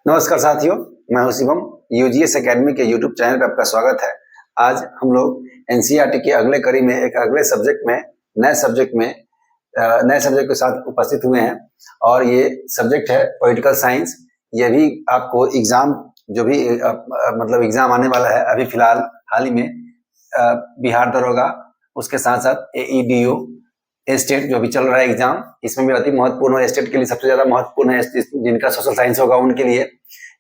नमस्कार साथियों, मैं हूं शिवम। यूजीएस एकेडमी के यूट्यूब चैनल पर आपका स्वागत है। आज हम लोग एनसीईआरटी के अगले कड़ी में एक अगले सब्जेक्ट में नए सब्जेक्ट के साथ उपस्थित हुए हैं और ये सब्जेक्ट है पॉलिटिकल साइंस। ये भी आपको एग्जाम जो भी मतलब एग्जाम आने वाला है अभी फिलहाल हाल ही में बिहार दरोगा, उसके साथ साथ एईडीओ स्टेट जो भी चल रहा है एग्जाम, इसमें भी अति महत्वपूर्ण है। स्टेट के लिए सबसे ज्यादा महत्वपूर्ण है, जिनका सोशल साइंस होगा उनके लिए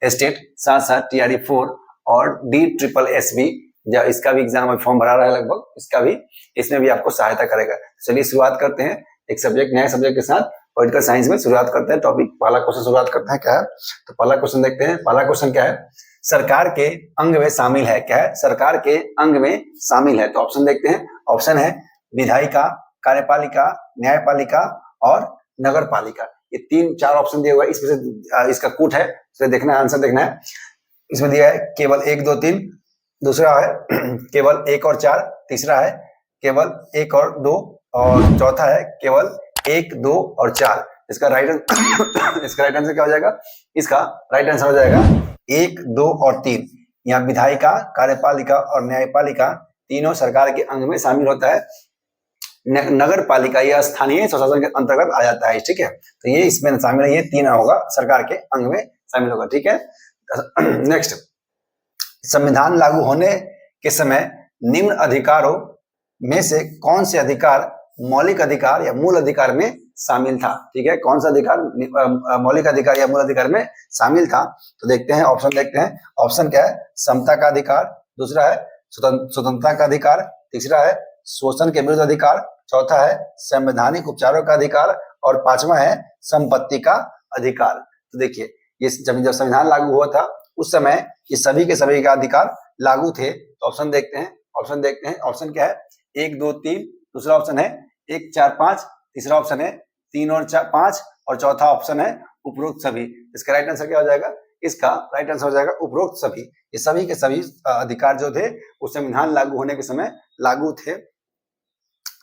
स्टेट, साथ साथ टीआरई 4 और DSSS जब इसका भी एग्जाम फॉर्म भरा रहा है लगभग, इसका भी इसमें भी आपको सहायता करेगा। चलिए शुरुआत करते हैं एक सब्जेक्ट नए सब्जेक्ट के साथ पॉलिटिकल साइंस में शुरुआत करते हैं। टॉपिक पहला क्वेश्चन शुरुआत करते हैं, क्या है तो पहला क्वेश्चन देखते हैं। पहला क्वेश्चन क्या है, सरकार के अंग में शामिल है। क्या है, सरकार के अंग में शामिल है। तो ऑप्शन देखते हैं। ऑप्शन है विधायिका, कार्यपालिका, न्यायपालिका और नगर पालिका। ये 3-4 ऑप्शन दिए हुए हैं, इसमें से इसका कूट है, इसमें देखना है, आंसर देखना है। इसमें दिया है केवल 1, 2, 3, दूसरा है केवल 1 और 4, तीसरा है केवल 1 और 2 और चौथा है केवल 1, 2 और 4। इसका राइट आंसर क्या हो जाएगा? इसका राइट आंसर हो जाएगा 1, 2 और 3। यहाँ विधायिका, कार्यपालिका और न्यायपालिका तीनों सरकार के अंग में शामिल होता है। नगर पालिका यह स्थानीय स्वशासन के अंतर्गत आ जाता है, ठीक है। तो ये इसमें शामिल है, ये 3 होगा, सरकार के अंग में शामिल होगा, ठीक है। नेक्स्ट, संविधान लागू होने के समय निम्न अधिकारों में से कौन से अधिकार मौलिक अधिकार या मूल अधिकार में शामिल था? ठीक है, कौन सा अधिकार मौलिक अधिकार या मूल अधिकार में शामिल था? तो देखते हैं, ऑप्शन देखते हैं। ऑप्शन क्या है? समता का अधिकार, दूसरा है स्वतंत्रता का अधिकार, तीसरा है शोषण के विरुद्ध अधिकार, चौथा है संवैधानिक उपचारों का अधिकार और पांचवा है संपत्ति का अधिकार। तो देखिए, ये जब संविधान लागू हुआ था उस समय ये सभी के सभी का अधिकार लागू थे। तो ऑप्शन देखते हैं। ऑप्शन क्या है? 1, 2, 3, दूसरा ऑप्शन है 1, 4, 5, तीसरा ऑप्शन है 3 और 4, 5 और चौथा ऑप्शन है उपरोक्त सभी। इसका राइट आंसर क्या हो जाएगा? इसका राइट आंसर हो जाएगा उपरोक्त सभी। ये सभी के सभी अधिकार जो थे उस संविधान लागू होने के समय लागू थे,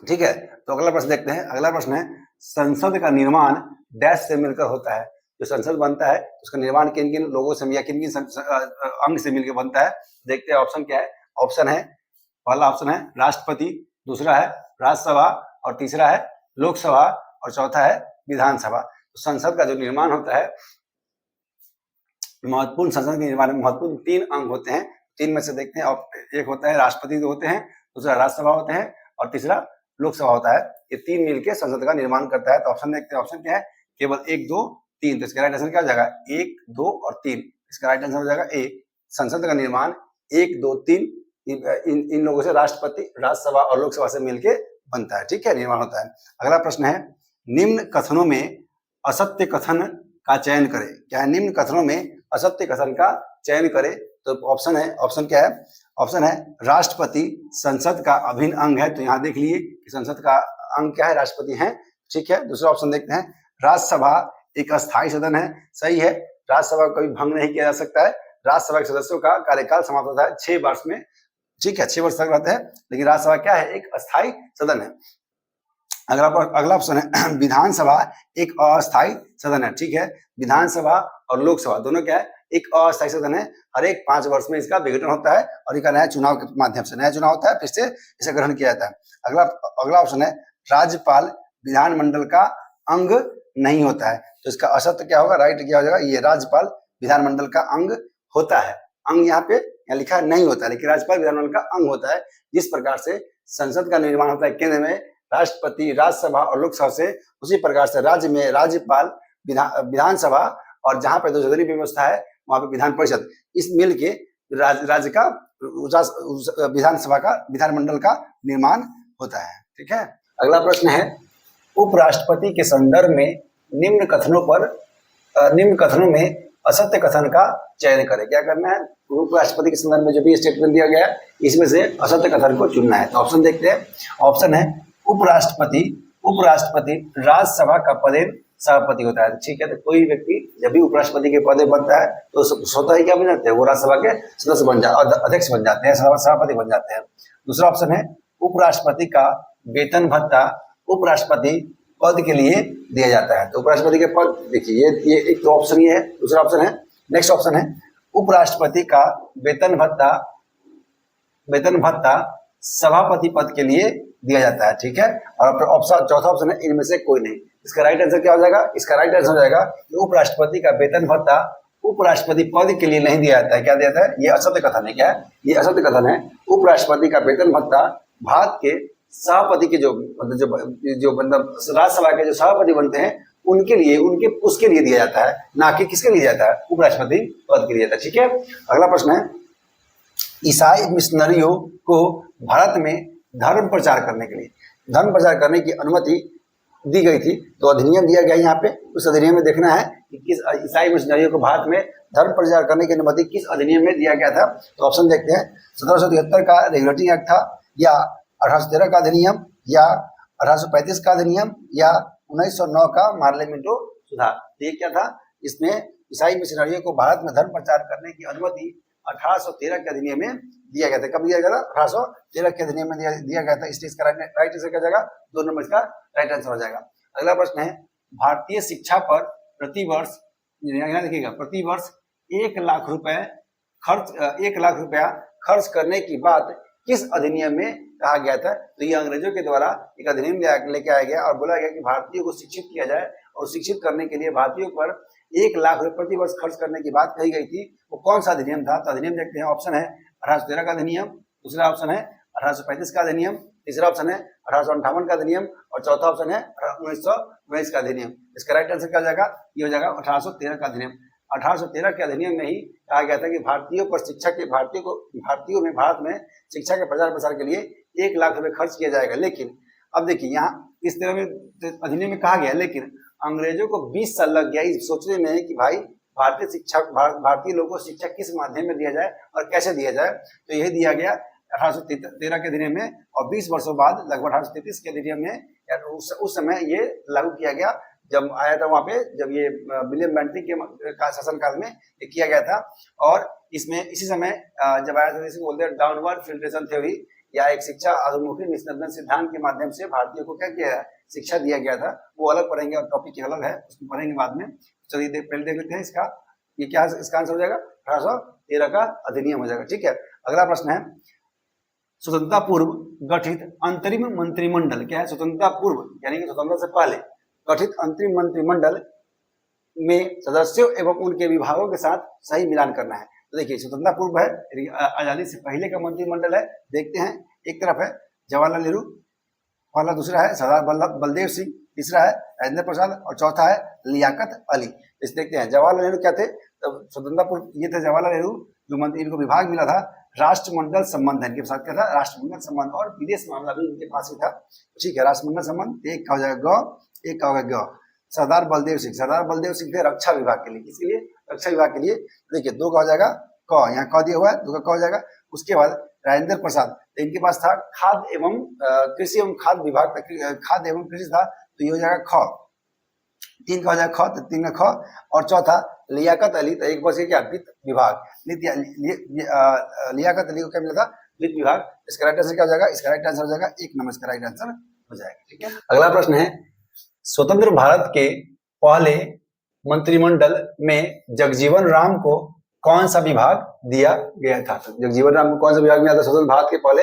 ठीक है। तो अगला प्रश्न देखते हैं। अगला प्रश्न है, संसद का निर्माण डैश से मिलकर होता है। जो संसद बनता है उसका निर्माण किन किन लोगों से या किन किन अंग से मिलकर बनता है? देखते हैं ऑप्शन क्या है। ऑप्शन है, पहला ऑप्शन है राष्ट्रपति, दूसरा है राज्यसभा और तीसरा है लोकसभा और चौथा है विधानसभा। तो संसद का जो निर्माण होता है, महत्वपूर्ण संसद के निर्माण में महत्वपूर्ण 3 अंग होते हैं। 3 में से देखते हैं, एक होता है राष्ट्रपति होते हैं, दूसरा राज्यसभा होते हैं और तीसरा लोकसभा होता है। ये 3 मिलकर संसद का निर्माण करता है। तो ऑप्शन देखते हैं, ऑप्शन क्या है? केवल 1, 2, 3। तो इसका राइट आंसर क्या हो जाएगा? 1, 2 और 3। इसका राइट आंसर हो जाएगा ए। संसद का निर्माण 1, 2, 3 इन लोगों से, राष्ट्रपति, राज्यसभा और लोकसभा से मिलकर बनता है, ठीक है, निर्माण होता है। अगला प्रश्न है, निम्न कथनों में असत्य कथन का चयन करें। क्या है? निम्न कथनों में असत्य कथन का चयन करें। तो ऑप्शन है, ऑप्शन क्या है? ऑप्शन है राष्ट्रपति संसद का अभिन्न अंग है। तो यहाँ देख लीजिए कि संसद का अंग क्या है? राष्ट्रपति है, ठीक है। दूसरा ऑप्शन देखते हैं, राज्यसभा एक अस्थायी सदन है। सही है, राज्यसभा को भी भंग नहीं किया जा सकता है। राज्यसभा के सदस्यों का कार्यकाल समाप्त होता है 6 वर्ष में, ठीक है, 6 वर्ष तक रहते हैं। लेकिन राज्यसभा क्या है? एक अस्थायी सदन है। अगला ऑप्शन है विधानसभा एक अस्थायी सदन है, ठीक है। विधानसभा और लोकसभा दोनों क्या है? एक अस्थायी सदन है। हर एक 5 वर्ष में इसका विघटन होता है और इसका नया चुनाव के माध्यम से नया चुनाव होता है, फिर से इसे ग्रहण किया जाता है। अगला ऑप्शन है राज्यपाल विधानमंडल का अंग नहीं होता है। तो इसका असत्य क्या होगा? राइट क्या हो जाएगा? ये राज्यपाल विधानमंडल का अंग होता है। अंग यहाँ पे लिखा नहीं होता है, लेकिन राज्यपाल विधानमंडल का अंग होता है। जिस प्रकार से संसद का निर्माण होता है केंद्र में राष्ट्रपति, राज्यसभा और लोकसभा से, उसी प्रकार से राज्य में राज्यपाल, विधानसभा और जहां पे 2 सदनी व्यवस्था है वहां पे विधान परिषद, इस मिल के राज्य का विधानसभा का विधानमंडल का निर्माण होता है, ठीक है। अगला प्रश्न है, उपराष्ट्रपति के संदर्भ में निम्न कथनों में असत्य कथन का चयन करें। क्या करना है? उपराष्ट्रपति के संदर्भ में जो भी स्टेटमेंट दिया गया है इसमें से असत्य कथन को चुनना है। तो ऑप्शन देखते हैं। ऑप्शन है उपराष्ट्रपति राज्यसभा का पदेन सभापति होता है, ठीक है। तो कोई व्यक्ति जब भी उपराष्ट्रपति के पद बनता है तो स्वतः ही क्या बन जाते हैं? वो राज्यसभा के सदस्य बन जाते, अध्यक्ष बन जाते हैं, सभापति बन जाते हैं। दूसरा ऑप्शन है उपराष्ट्रपति का वेतन भत्ता उपराष्ट्रपति पद के लिए दिया जाता है। तो उपराष्ट्रपति के पद देखिए, ये एक तो ऑप्शन ये है। दूसरा ऑप्शन है नेक्स्ट ऑप्शन है उपराष्ट्रपति का वेतन भत्ता सभापति पद के लिए दिया जाता है, ठीक है। और ऑप्शन चौथा ऑप्शन है इनमें से कोई नहीं। इसका राइट आंसर क्या हो जाएगा? इसका राइट आंसर हो जाएगा उपराष्ट्रपति का वेतन भत्ता उपराष्ट्रपति पद के लिए नहीं दिया जाता है। क्या दिया जाता है? ये असत्य कथन है। क्या है ये? असत्य कथन है। उपराष्ट्रपति का वेतन भत्ता भारत के सभापति के जो मतलब राज्यसभा के जो सभापति बनते हैं उनके लिए उसके लिए दिया जाता है, ना कि किसके लिए दिया जाता है? उपराष्ट्रपति पद के लिए जाता है, ठीक है। अगला प्रश्न है ईसाई मिशनरियों को भारत में धर्म प्रचार करने की अनुमति दी गई थी, तो अधिनियम दिया गया यहाँ पे। उस अधिनियम में देखना है कि किस ईसाई मिशनरियों को भारत में धर्म प्रचार करने की अनुमति किस अधिनियम में दिया गया था। तो ऑप्शन देखते हैं 1773 का रेगुलेटिंग एक्ट था, या 1813 का अधिनियम, या 1835 का अधिनियम, या 1909 का पार्लियामेंटो सुधार। ये क्या था? इसमें ईसाई मिशनरियों को भारत में धर्म प्रचार करने की अनुमति 1813 के अधिनियम में दिया गया था। कब दिया गया था? 1813 के अधिनियम में दिया गया था। इसका राइट आंसर क्या जाएगा? 2 नंबर इसका राइट आंसर हो जाएगा। अगला प्रश्न है भारतीय शिक्षा पर प्रतिवर्ष, यहाँ देखिएगा, प्रतिवर्ष 1 लाख रुपया खर्च करने की बात किस अधिनियम में कहा गया था? तो ये अंग्रेजों के द्वारा एक अधिनियम लेके आया गया और बोला गया कि भारतीयों को शिक्षित किया जाए, और शिक्षित करने के लिए भारतीयों पर 1 लाख रुपए प्रति वर्ष खर्च करने की बात कही गई थी। वो कौन सा अधिनियम था? तो अधिनियम देखते हैं। ऑप्शन है 1813 का अधिनियम, दूसरा ऑप्शन है 1835 का अधिनियम, तीसरा ऑप्शन है 1858 का अधिनियम, और चौथा ऑप्शन है 1919 का अधिनियम। इसका राइट आंसर क्या हो जाएगा? ये हो जाएगा 1813 का अधिनियम। 1813 के अधिनियम में ही कहा गया था कि भारतीयों में भारत में शिक्षा के प्रचार प्रसार के लिए 1 लाख रुपए खर्च किया जाएगा। लेकिन अब देखिए यहाँ इस तरह में अधिनियम में कहा गया, लेकिन अंग्रेजों को 20 साल लग गया इस सोचने में कि भाई भारतीय लोगों को शिक्षा किस माध्यम में दिया जाए और कैसे दिया जाए। तो यही दिया गया 1813 के अधिनियम में, और 20 वर्षों बाद लगभग 1833 के अधिनियम में उस समय ये लागू किया गया। जब आया था वहां पे, जब ये विलियम बेंटिक के शासनकाल में ये किया गया था। और इसमें इसी समय जब आया था, इसे बोलते हैं डाउनवर्ड फिल्ट्रेशन थ्योरी, या एक शिक्षा अधोमुखी निस्पंदन सिद्धांत के माध्यम से भारतीयों को क्या किया शिक्षा दिया गया था। वो अलग पढ़ेंगे और टॉपिक अलग है, उसको पढ़ेंगे बाद में। चलिए पहले देख लेते हैं इसका, ये क्या इसका आंसर हो जाएगा? 1813 का अधिनियम हो जाएगा, ठीक है। अगला प्रश्न है स्वतंत्रता पूर्व गठित अंतरिम मंत्रिमंडल। क्या है? स्वतंत्रता पूर्व यानी कि स्वतंत्रता से पहले गठित अंतरिम मंत्रिमंडल में सदस्यों एवं उनके विभागों के साथ सही मिलान करना है। तो देखिए स्वतंत्रता पूर्व है, आजादी से पहले का मंत्रिमंडल है। देखते हैं, एक तरफ है जवाहरलाल नेहरू, पहला, दूसरा है सरदार बलदेव सिंह, तीसरा है राजेंद्र प्रसाद, और चौथा है लियाकत अली। इस देखते हैं जवाहरलाल नेहरू क्या थे? तब स्वतंत्रता पूर्व ये थे जवाहरलाल नेहरू, जो मंत्री, इनको विभाग मिला था राष्ट्रमंडल संबंध। इनके साथ क्या था? राष्ट्रमंडल संबंध, और विदेश मामला भी इनके पास ही था, ठीक है। राष्ट्रमंडल संबंध, एक का हो जाएगा ग, एक का होगा ग। सरदार बलदेव सिंह थे रक्षा विभाग के लिए। किसके लिए? रक्षा विभाग के लिए। देखिए 2 का हो जाएगा क, यहाँ क दिया हुआ है, 2 का क हो जाएगा। उसके बाद राजेंद्र प्रसाद, इनके पास था खाद्य एवं कृषि एवं खाद्य विभाग, खाद्य एवं कृषि था, तो ये हो जाएगा ख। 3 का हो जाएगा ख, तो 3 का ख। और चौथा लियाकत अली, तो एक बस क्या? वित्त विभाग। लियाकत अली को क्या मिला था? वित्त विभाग। इसका राइट आंसर क्या हो जाएगा? इसका राइट आंसर हो जाएगा 1 नंबर इसका राइट आंसर हो जाएगा, ठीक है। अगला प्रश्न है स्वतंत्र भारत के पहले मंत्रिमंडल में जगजीवन राम को कौन सा विभाग दिया गया था? जगजीवन राम को कौन सा विभाग मिला था स्वतंत्र भारत के पहले?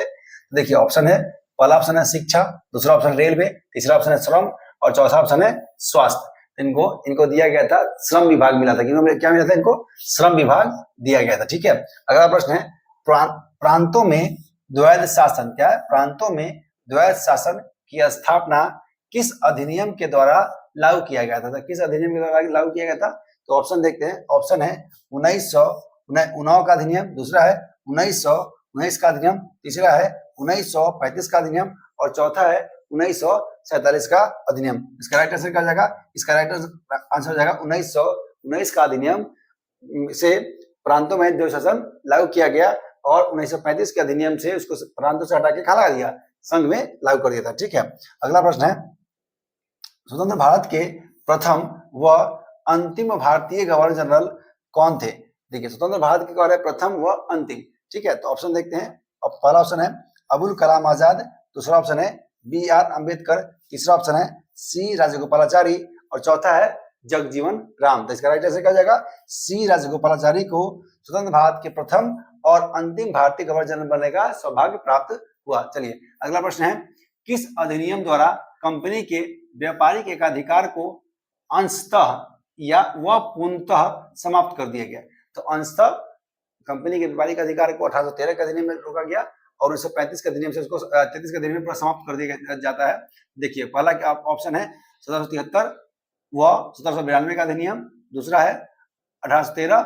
देखिए ऑप्शन है, पहला ऑप्शन है शिक्षा, दूसरा ऑप्शन रेलवे, तीसरा ऑप्शन है श्रम, और चौथा ऑप्शन है स्वास्थ्य। इनको दिया गया था श्रम विभाग मिला था। क्या मिला था? इनको श्रम विभाग दिया गया था, ठीक है। अगला प्रश्न है प्रांतों में द्वैध शासन। क्या है? प्रांतों में द्वैध शासन की स्थापना किस अधिनियम के द्वारा लागू किया गया था? किस अधिनियम के द्वारा लागू किया गया था? तो ऑप्शन देखते हैं। ऑप्शन है 1919 का अधिनियम, दूसरा है 1919 का अधिनियम, तीसरा है 1935 का अधिनियम, और चौथा है 1947 का अधिनियम। इसका राइट आंसर क्या हो जाएगा? इसका राइट आंसर हो जाएगा 1919 का अधिनियम से प्रांतों में द्वैध शासन लागू किया गया, और 1935 के अधिनियम से उसको प्रांतों से हटा के खा दिया, संघ में लागू कर दिया था, ठीक है। अगला प्रश्न है स्वतंत्र भारत के प्रथम व अंतिम भारतीय गवर्नर जनरल कौन थे? देखिए स्वतंत्र भारत के गवर्नर प्रथम व अंतिम, ठीक है। तो ऑप्शन देखते हैं। पहला ऑप्शन है अबुल कलाम आजाद, दूसरा ऑप्शन है BR अम्बेडकर, तीसरा ऑप्शन है C राजगोपालाचारी, और चौथा है जगजीवन राम। तो इसका राइट आंसर क्या हो जाएगा? सी राजगोपालाचारी को स्वतंत्र भारत के प्रथम और अंतिम भारतीय गवर्नर जनरल बनने का सौभाग्य प्राप्त हुआ। चलिए अगला प्रश्न है, किस अधिनियम द्वारा कंपनी के व्यापारिक एकाधिकार को अंशतः या व पूर्णतः समाप्त कर दिया गया? तो अंशतः कंपनी के व्यापारिक अधिकार को 1813 के अधिनियम में रोका गया और 1935 के अधिनियम से उसको 33 के अधिनियम में समाप्त कर दिया जाता है। देखिए पहला ऑप्शन है 1773 व 1792 का अधिनियम, दूसरा है 1813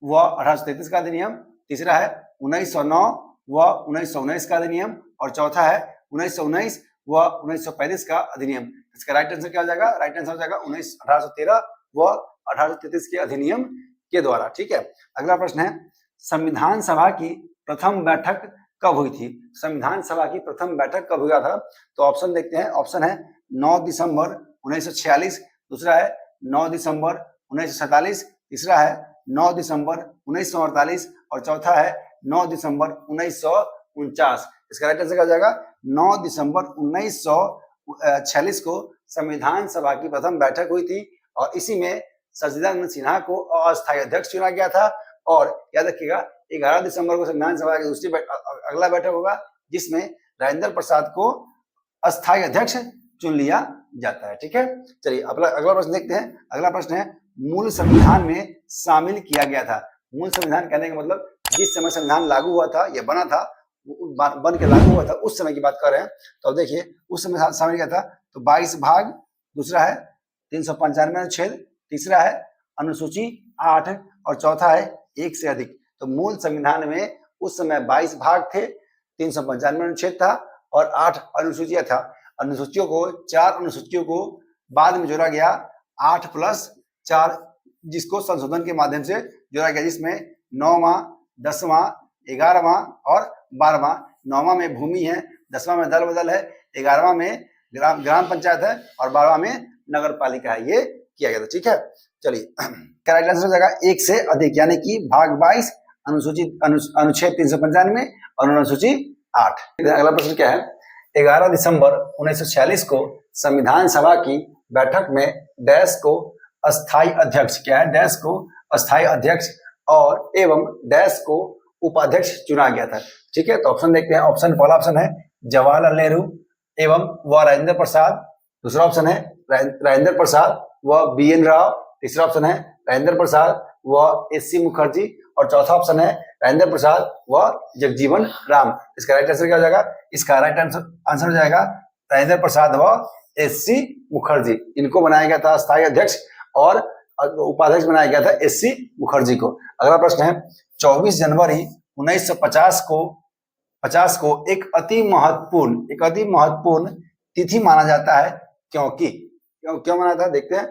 व 1833 का अधिनियम, तीसरा है 1909 व 1919 का अधिनियम और चौथा है 1919 व 1935 का अधिनियम। इसका राइट आंसर क्या हो जाएगा? राइट आंसर हो जाएगा 1813 व 1833 के अधिनियम के द्वारा। ठीक है, अगला प्रश्न है, संविधान सभा की प्रथम बैठक कब हुई थी? संविधान सभा की प्रथम बैठक कब हुआ था? तो ऑप्शन देखते हैं। ऑप्शन है 9 दिसंबर 1946, दूसरा है 9 दिसंबर 1947, तीसरा है 9 दिसंबर 1948 और चौथा है 9 दिसंबर 1949। इसका राइट आंसर क्या हो जाएगा? 9 दिसंबर 1946 को संविधान सभा की प्रथम बैठक हुई थी और इसी में सचिदानंद सिन्हा को अस्थायी अध्यक्ष चुना गया था। और याद रखिएगा 11 दिसंबर को संविधान सभा की दूसरी अगला बैठक होगा जिसमें राजेंद्र प्रसाद को अस्थायी अध्यक्ष चुन लिया जाता है। ठीक है, चलिए अगला प्रश्न देखते हैं। अगला प्रश्न है, मूल संविधान में शामिल किया गया था। मूल संविधान कहने का मतलब जिस समय संविधान लागू हुआ था या बना था, बन के लागू हुआ था उस समय की बात कर रहे हैं। तो अब देखिए उस समय शामिल किया था तो 22 भाग, दूसरा है 395 अनुच्छेद, तीसरा है अनुसूची 8 और चौथा है 1 से अधिक। तो मूल संविधान में उस समय 22 भाग थे, 395 अनुच्छेद था और 8 अनुसूचियां था। अनुसूचियों को 4 अनुसूचियों को बाद में जोड़ा गया 8+4 जिसको संशोधन के माध्यम से जोड़ा गया, जिसमें 9वां, 10वां, 11वां और 12वां। 9वां में भूमि है, 10वां में दल बदल है, 11वां में ग्राम पंचायत है और 12वां में नगर पालिका है। ये किया गया था। ठीक है, चलिए करेक्ट आंसर हो जाएगा 1 से अधिक, यानी कि भाग 22 अनुच्छेद 395 और अनुसूची 8। अगला प्रश्न क्या है, 11 दिसंबर 1946 को संविधान सभा की बैठक में डैश को अस्थायी अध्यक्ष, क्या है डैश को अस्थायी अध्यक्ष और एवं डैश को उपाध्यक्ष चुना गया था। ठीक है, तो ऑप्शन देखते हैं। ऑप्शन पहला ऑप्शन है जवाहरलाल नेहरू एवं व राजेंद्र प्रसाद, दूसरा ऑप्शन है राजेंद्र प्रसाद व BN राव, तीसरा ऑप्शन है राजेंद्र प्रसाद व SC मुखर्जी और चौथा ऑप्शन है राजेंद्र प्रसाद व जगजीवन राम। इसका राइट आंसर क्या हो जाएगा? इसका राइट आंसर हो जाएगा राजेंद्र प्रसाद व SC मुखर्जी। इनको बनाया गया था अस्थायी अध्यक्ष और उपाध्यक्ष बनाया गया था SC मुखर्जी को। अगला प्रश्न है, 24 जनवरी 1950 को एक अति महत्वपूर्ण तिथि माना जाता है, क्योंकि क्यों माना था देखते हैं।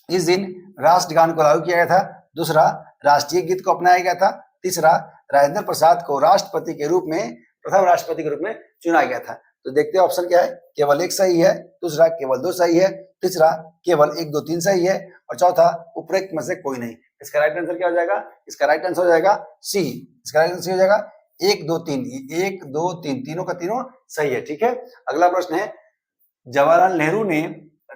इस दिन राष्ट्रगान को लागू किया गया था, दूसरा राष्ट्रीय गीत को अपनाया गया था, तीसरा राजेंद्र प्रसाद को राष्ट्रपति के रूप में प्रथम राष्ट्रपति के रूप में चुना गया था। तो देखते हैं ऑप्शन क्या है। केवल 1 सही है, दूसरा केवल 2 सही है, तीसरा केवल 1, 2, 3 सही है और चौथा उपरोक्त में से कोई नहीं। इसका राइट आंसर क्या हो जाएगा? इसका राइट आंसर हो जाएगा सी। इसका राइट आंसर हो जाएगा 1, 2, 3, 1, 2, 3 तीनों का तीनों सही है। ठीक है, अगला प्रश्न है, जवाहरलाल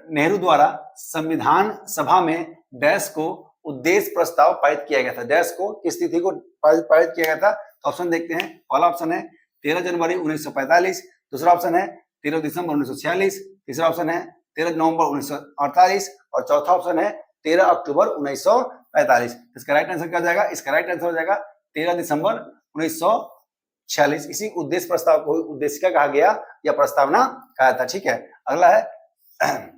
नेहरू द्वारा संविधान सभा में डैश को उद्देश्य प्रस्ताव पारित किया गया था। डैश को किस तिथि को पारित किया गया था? तो ऑप्शन देखते हैं। पहला ऑप्शन है 13 जनवरी 1945, दूसरा ऑप्शन है 13 दिसंबर 1946, तीसरा ऑप्शन है 13 नवंबर 1948 और चौथा ऑप्शन है 13 अक्टूबर 1945। इसका राइट आंसर क्या हो जाएगा? इसका राइट आंसर हो जाएगा 13 दिसंबर 1946। इसी उद्देश्य प्रस्ताव को उद्देशिका कहा गया या प्रस्तावना कहा था। ठीक है, अगला है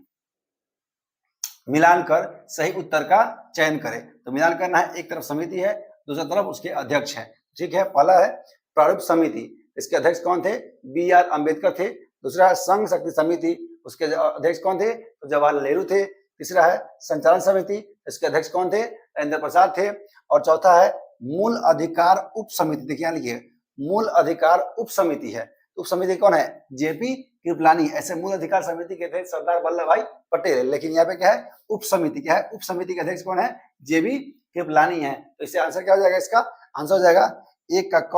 मिलान कर सही उत्तर का चयन करें। तो मिलान करना है, एक तरफ समिति है, दूसरी तरफ उसके अध्यक्ष हैं। ठीक है, पहला है प्रारूप समिति, इसके अध्यक्ष कौन थे? BR अम्बेडकर थे। दूसरा है संघ शक्ति समिति, उसके अध्यक्ष कौन थे? तो जवाहरलाल नेहरू थे। तीसरा है संचालन समिति, इसके अध्यक्ष कौन थे? राजेंद्र प्रसाद थे। और चौथा है मूल अधिकार उप समिति। देखिए यहाँ लिखिए मूल अधिकार उप समिति है। उप समिति कौन है? JP कृपलानी। ऐसे मूल अधिकार समिति के थे सरदार वल्लभ भाई पटेल, लेकिन यहाँ पे क्या है? उप समिति। क्या है? उप समिति के अध्यक्ष कौन है? JP कृपलानी है। तो इससे आंसर क्या हो जाएगा? इसका आंसर हो जाएगा 1 का क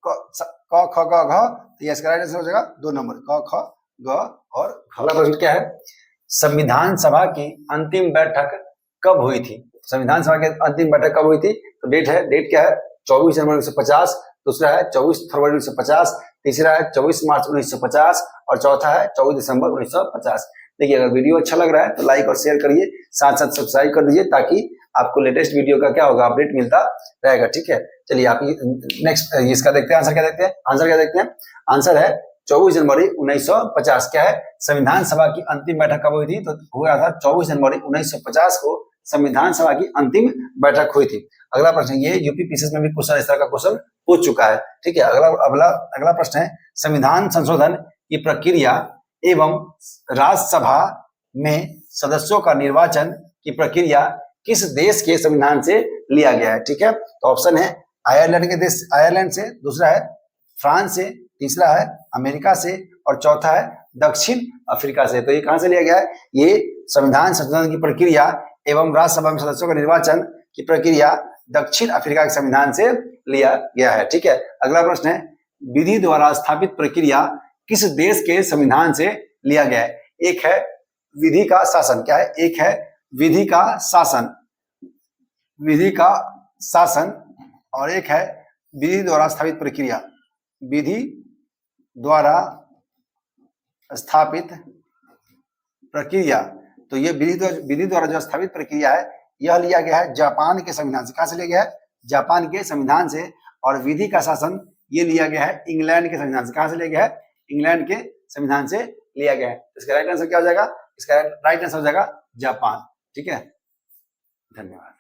ख ग घ। तो इसका राइट आंसर हो जाएगा 2 नंबर क ख ग और। अगला प्रश्न क्या है? संविधान सभा की अंतिम बैठक कब हुई थी? संविधान सभा की अंतिम बैठक कब हुई थी? तो डेट क्या है? 24 जनवरी 1950, दूसरा है 24 फरवरी 1950, तीसरा है 24 मार्च 1950 और चौथा है 24 दिसंबर 1950। देखिए, अगर वीडियो अच्छा लग रहा है तो लाइक और शेयर करिए, साथ साथ सब्सक्राइब कर दीजिए ताकि आपको लेटेस्ट वीडियो का क्या होगा, अपडेट मिलता रहेगा। ठीक है, चलिए आप नेक्स्ट इसका देखते हैं, आंसर क्या देखते हैं। आंसर है 24 जनवरी 1950। क्या है? संविधान सभा की अंतिम बैठक कब हुई थी? तो हुआ था 24 जनवरी 1950 को संविधान सभा की अंतिम बैठक हुई थी। अगला प्रश्न, ये यूपी पीसीएस में भी क्वेश्चन इस तरह का क्वेश्चन पूछ चुका है। ठीक है, अगला प्रश्न है, संविधान संशोधन की प्रक्रिया एवं राज्यसभा में सदस्यों का निर्वाचन की प्रक्रिया किस देश के संविधान से लिया गया है? ठीक है, तो ऑप्शन है आयरलैंड से, दूसरा है फ्रांस से, तीसरा है अमेरिका से और चौथा है दक्षिण अफ्रीका से। तो ये कहां से लिया गया है? ये संविधान संशोधन की प्रक्रिया एवं राज्यसभा में सदस्यों का निर्वाचन की प्रक्रिया दक्षिण अफ्रीका के संविधान से लिया गया है। ठीक है, अगला प्रश्न है, विधि द्वारा स्थापित प्रक्रिया किस देश के संविधान से लिया गया है? एक है विधि का शासन, क्या है? एक है विधि का शासन और एक है विधि द्वारा स्थापित प्रक्रिया। विधि द्वारा स्थापित प्रक्रिया, तो ये विधि द्वारा जो स्थापित प्रक्रिया है यह लिया गया है जापान के संविधान से। कहां से लिया गया है? जापान के संविधान से। और विधि का शासन ये लिया गया है इंग्लैंड के संविधान से। कहां से लिया गया है? इंग्लैंड के संविधान से लिया गया है। इसका राइट आंसर क्या हो जाएगा? इसका राइट आंसर हो जाएगा जापान। ठीक है, धन्यवाद।